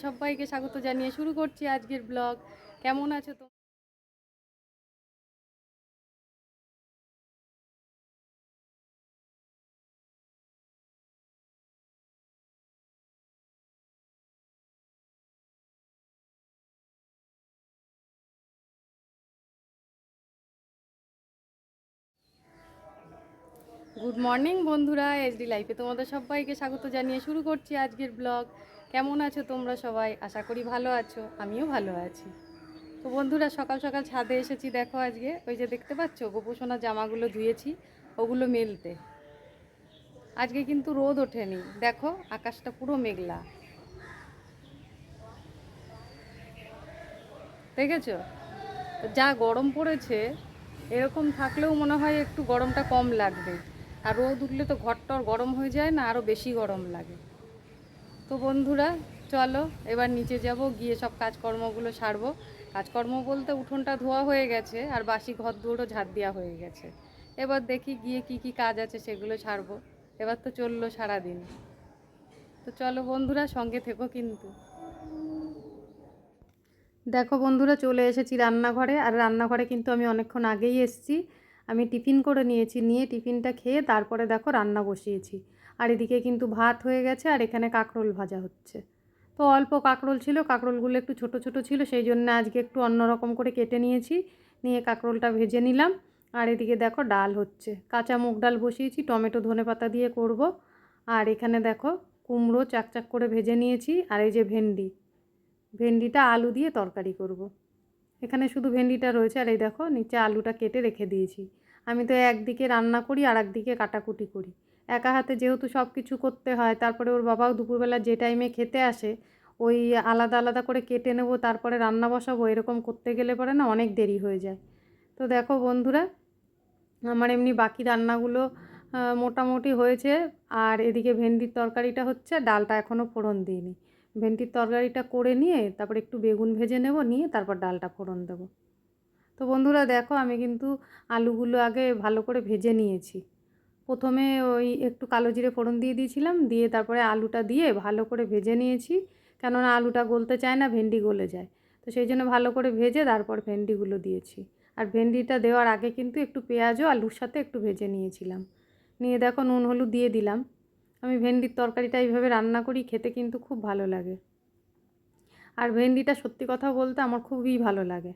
সবাইকে স্বাগত জানিয়ে শুরু করছি আজকের ব্লগ। কেমন আছো তো? গুড মর্নিং বন্ধুরা, এসডি লাইফে তোমাদের সবাইকে স্বাগত জানিয়ে শুরু করছি আজকের ব্লগ। কেমন আছো তোমরা সবাই? আশা করি ভালো আছো, আমিও ভালো আছি। তো বন্ধুরা, সকাল সকাল ছাদে এসেছি। দেখো আজকে ওই যে দেখতে পাচ্ছ গোপোষণা জামাগুলো ধুয়েছি, ওগুলো মেলতে। আজকে কিন্তু রোদ ওঠেনি, দেখো আকাশটা পুরো মেঘলা, দেখেছো? তো যা গরম পড়েছে, এরকম থাকলেও মনে হয় একটু গরমটা কম লাগবে। আর রোদ উঠলে তো ঘরটর গরম হয়ে যায় না, আরও বেশি গরম লাগে। তো বন্ধুরা, চলো এবার নিচে যাব, গিয়ে সব কাজকর্মগুলো সারবো। কাজকর্ম বলতে উঠোনটা ধোয়া হয়ে গেছে, আর বাসি ঘর দুয়ারও ঝাড় দেওয়া হয়ে গেছে। এবার দেখি গিয়ে কি কি কাজ আছে সেগুলো সারবো। এবার তো চললো সারাদিন। তো চলো বন্ধুরা, সঙ্গে থেকো কিন্তু। দেখো বন্ধুরা, চলে এসেছি রান্নাঘরে। আর রান্নাঘরে কিন্তু আমি অনেকক্ষণ আগেই এসেছি। আমি টিফিন করে নিয়েছি, নিয়ে টিফিনটা খেয়ে তারপরে দেখো রান্না বসিয়েছি। আর এদিকে কিন্তু ভাত হয়ে গেছে, আর এখানে কাঁকরোল ভাজা হচ্ছে। তো অল্প কাঁকরোল ছিল, কাঁকরোলগুলো একটু ছোট ছোট ছিল, সেই জন্য আজকে একটু অন্যরকম করে কেটে নিয়েছি, নিয়ে কাঁকরোলটা ভেজে নিলাম। আর এদিকে দেখো ডাল হচ্ছে, কাঁচা মুগ ডাল বসিয়েছি, টমেটো ধনেপাতা দিয়ে করব। আর এখানে দেখো কুমড়ো চাকচাক করে ভেজে নিয়েছি, আর এই যে ভেন্ডি, ভেন্ডিটা আলু দিয়ে তরকারি করব। এখানে শুধু ভেন্ডিটা রয়েছে, আর এই দেখো নিচে আলুটা কেটে রেখে দিয়েছি। আমি তো একদিকে রান্না করি আর একদিকে কাটাকুটি করি। একা হাতে যেহেতু সব কিছু করতে হয়, তারপরে ওর বাবাও দুপুরবেলা যে টাইমে খেতে আসে, ওই আলাদা আলাদা করে কেটে নেবো, তারপরে রান্না বসাবো, এরকম করতে গেলে পরে না অনেক দেরি হয়ে যায়। তো দেখো বন্ধুরা, আমার এমনি বাকি রান্নাগুলো মোটামুটি হয়েছে। আর এদিকে ভেন্ডির তরকারিটা হচ্ছে, ডালটা এখনও ফোড়ন দিইনি। ভেন্ডির তরকারিটা করে নিয়ে তারপর একটু বেগুন ভেজে নেব, নিয়ে তারপর ডালটা ফোড়ন দেবো। তো বন্ধুরা দেখো, আমি কিন্তু আলুগুলো আগে ভালো করে ভেজে নিয়েছি। প্রথমে ওই একটু কালো জিরে ফোড়ন দিয়ে দিয়েছিলাম, দিয়ে তারপরে আলুটা দিয়ে ভালো করে ভেজে নিয়েছি। কেননা আলুটা গলতে চায় না, ভেন্ডি গলে যায়। তো সেই জন্য ভালো করে ভেজে তারপর ভেন্ডিগুলো দিয়েছি। আর ভেন্ডিটা দেওয়ার আগে কিন্তু একটু পেঁয়াজও আলুর সাথে একটু ভেজে নিয়েছিলাম। নিয়ে দেখো নুন হলুদ দিয়ে দিলাম। আমি ভেন্ডির তরকারিটা এইভাবে রান্না করি, খেতে কিন্তু খুব ভালো লাগে। আর ভেন্ডিটা সত্যি কথা বলতে আমার খুবই ভালো লাগে।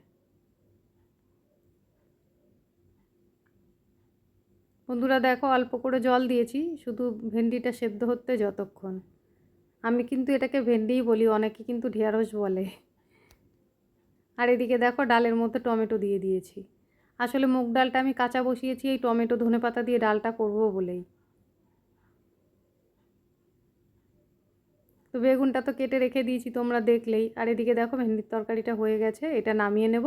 বন্ধুরা দেখো, অল্প করে জল দিয়েছি, শুধু ভেন্ডিটা সেদ্ধ হতে যতক্ষণ। আমি কিন্তু এটাকে ভেন্ডিই বলি, অনেকে কিন্তু ঢেঁড়স বলে। আর এদিকে দেখো ডালের মধ্যে টমেটো দিয়ে দিয়েছি। আসলে মুগ ডালটা আমি কাঁচা বসিয়েছি এই টমেটো ধনেপাতা দিয়ে ডালটা করব বলেই। তো বেগুনটা তো কেটে রেখে দিয়েছি, তোমরা দেখলেই। আর এদিকে দেখো ভেন্ডির তরকারিটা হয়ে গেছে, এটা নামিয়ে নেব।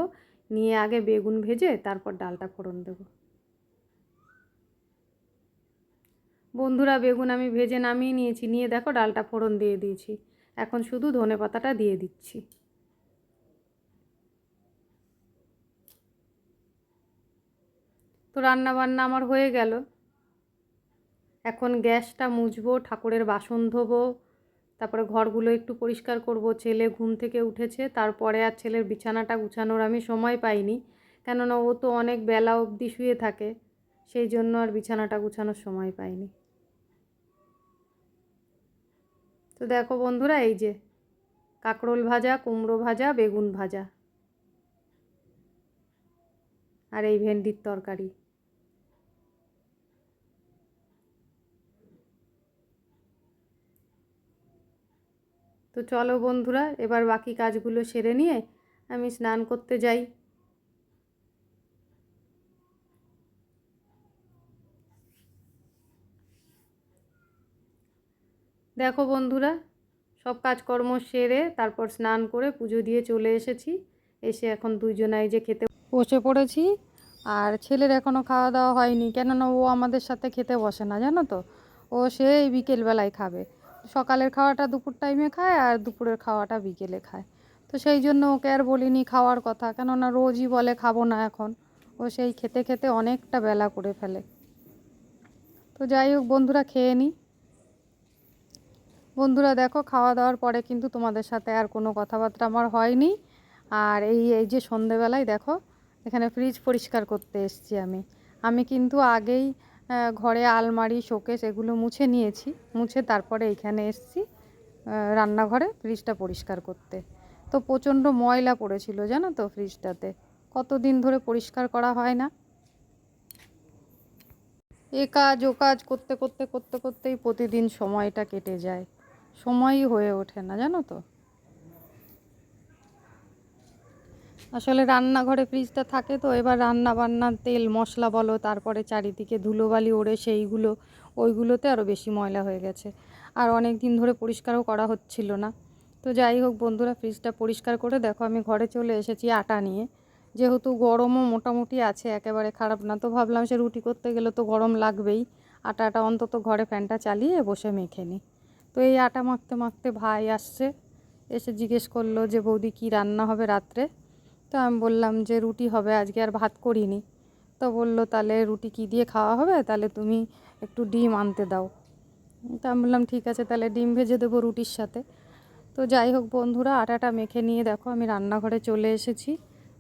নিয়ে আগে বেগুন ভেজে তারপর ডালটা ফোড়ন দেবো। বন্ধুরা, বেগুন আমি ভেজে নামিয়ে নিয়েছি, নিয়ে দেখো ডালটা ফোড়ন দিয়ে দিয়েছি। এখন শুধু ধনেপাতাটা দিয়ে দিচ্ছি। তো রান্না বান্না আমার হয়ে গেল। এখন গ্যাসটা মুছবো, ঠাকুরের বাসন ধোবো, তারপরে ঘরগুলো একটু পরিষ্কার করব। ছেলে ঘুম থেকে উঠেছে, তারপরে আর ছেলের বিছানাটা গুছানোর আমি সময় পাইনি, কেননা ও তো অনেক বেলা অবধি শুয়ে থাকে, সেই জন্য আর বিছানাটা গুছানোর সময় পাইনি। তো দেখো বন্ধুরা, এই যে কাঁকরোল ভাজা, কুমড়ো ভাজা, বেগুন ভাজা, আর এই ভেন্ডির তরকারি। তো চলো বন্ধুরা, এবার বাকি কাজগুলো সেরে নিয়ে আমি স্নান করতে যাই। দেখো বন্ধুরা, সব কাজকর্ম সেরে তারপর স্নান করে পুজো দিয়ে চলে এসেছি। এসে এখন দুজনাই যে খেতে বসে পড়েছি। আর ছেলের এখনও খাওয়া দাওয়া হয়নি, কেননা ও আমাদের সাথে খেতে বসে না, জানো তো। ও সেই বিকেলবেলায় খাবে। সকালের খাওয়াটা দুপুর টাইমে খায়, আর দুপুরের খাওয়াটা বিকেলে খায়। তো সেই জন্য ওকে আর বলিনি খাওয়ার কথা, কেননা রোজই বলে খাবো না এখন। ও সেই খেতে খেতে অনেকটা বেলা করে ফেলে। তো যাই হোক বন্ধুরা, খেয়ে নিই। বন্ধুরা দেখো, খাওয়া দাওয়ার পরে কিন্তু তোমাদের সাথে আর কোনো কথাবার্তা আমার হয়নি। আর এই এই যে সন্ধেবেলায় দেখো, এখানে ফ্রিজ পরিষ্কার করতে এসেছি আমি। আমি কিন্তু আগেই ঘরে আলমারি শোকেস এগুলো মুছে নিয়েছি, মুছে তারপরে এইখানে এসেছি রান্নাঘরে ফ্রিজটা পরিষ্কার করতে। তো প্রচণ্ড ময়লা পড়েছিল জানো তো ফ্রিজটাতে, কতদিন ধরে পরিষ্কার করা হয় না। এ কাজ ও কাজ করতে করতে করতে করতেই প্রতিদিন সময়টা কেটে যায়, সময়ই হয়ে ওঠে না জানো তো। আসলে রান্নাঘরে ফ্রিজটা থাকে তো, এবার রান্না বান্নার তেল মশলা বলো, তারপরে চারিদিকে ধুলোবালি ওড়ে সেইগুলো, ওইগুলোতে আরও বেশি ময়লা হয়ে গেছে। আর অনেক দিন ধরে পরিষ্কারও করা হচ্ছিল না। তো যাই হোক বন্ধুরা, ফ্রিজটা পরিষ্কার করে দেখো আমি ঘরে চলে এসেছি আটা নিয়ে। যেহেতু গরমও মোটামুটি আছে, একেবারে খারাপ না, তো ভাবলাম সে রুটি করতে গেলে তো গরম লাগবেই, আটাটা অন্তত ঘরে ফ্যানটা চালিয়ে বসে মেখে নিই। তো এই আটা মাখতে মাখতে ভাই আসছে, এসে জিজ্ঞেস করলো যে বৌদি কী রান্না হবে রাত্রে। তো আমি বললাম যে রুটি হবে, আজকে আর ভাত করিনি। তো বললো তাহলে রুটি কী দিয়ে খাওয়া হবে, তাহলে তুমি একটু ডিম আনতে দাও। তো আমি বললাম ঠিক আছে, তাহলে ডিম ভেজে দেবো রুটির সাথে। তো যাই হোক বন্ধুরা, আটাটা মেখে নিয়ে দেখো আমি রান্নাঘরে চলে এসেছি,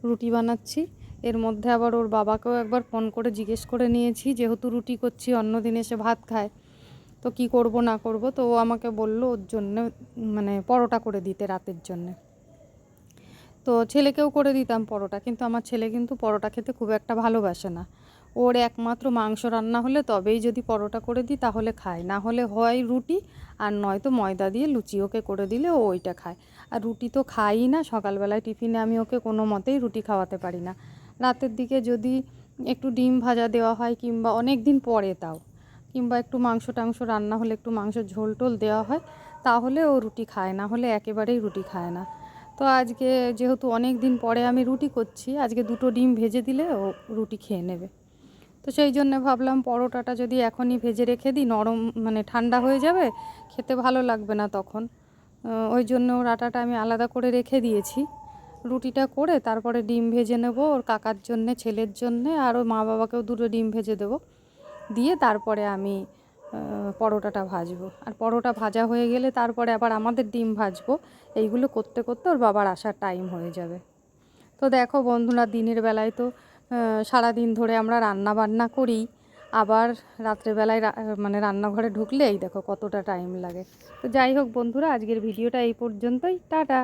রুটি বানাচ্ছি। এর মধ্যে আবার ওর বাবাকেও একবার ফোন করে জিজ্ঞেস করে নিয়েছি, যেহেতু রুটি করছি, অন্য দিন এসে ভাত খায়, তো কি করব না করব। তো ও আমাকে বলল ওর জন্য মানে পরোটা করে দিতে রাতের জন্যে। তো ছেলেকেও করে দিতাম পরোটা, কিন্তু আমার ছেলে কিন্তু পরোটা খেতে খুব একটা ভালোবাসে না। ওর একমাত্র মাংস রান্না হলে তবেই যদি পরোটা করে দিই তাহলে খায়, না হলে হয় রুটি, আর নয়তো ময়দা দিয়ে লুচি ওকে করে দিলে ও ওইটা খায়। আর রুটি তো খাইই না, সকালবেলায় টিফিনে আমি ওকে কোনো মতেই রুটি খাওয়াতে পারি না। রাতের দিকে যদি একটু ডিম ভাজা দেওয়া হয়, কিংবা অনেক দিন পরে তাও, কিংবা একটু মাংস টাংস রান্না হলে একটু মাংসের ঝোল টোল দেওয়া হয়, তাহলে ও রুটি খায়, না হলে একেবারেই রুটি খায় না। তো আজকে যেহেতু অনেক দিন পরে আমি রুটি করছি, আজকে দুটো ডিম ভেজে দিলে ও রুটি খেয়ে নেবে। তো সেই জন্য ভাবলাম পরোটাটা যদি এখনই ভেজে রেখে দিই, নরম মানে ঠান্ডা হয়ে যাবে, খেতে ভালো লাগবে না তখন। ওই জন্য ওর আটাটা আমি আলাদা করে রেখে দিয়েছি। রুটিটা করে তারপরে ডিম ভেজে নেব ওর কাকার জন্যে, ছেলের জন্যে, আর ওর মা বাবাকেও দুটো ডিম ভেজে দেবো। দিয়ে তারপরে আমি পরোটাটা ভাজবো। আর পরোটা ভাজা হয়ে গেলে তারপরে আবার আমাদের ডিম ভাজবো। এইগুলো করতে করতে ওর বাবার আসার টাইম হয়ে যাবে। তো দেখো বন্ধুরা, দিনের বেলায় তো সারাদিন ধরে আমরা রান্না বান্না করি, আবার রাত্রেবেলায় মানে রান্নাঘরে ঢুকলে এই দেখো কতটা টাইম লাগে। তো যাই হোক বন্ধুরা, আজকের ভিডিওটা এই পর্যন্তই, টাটা।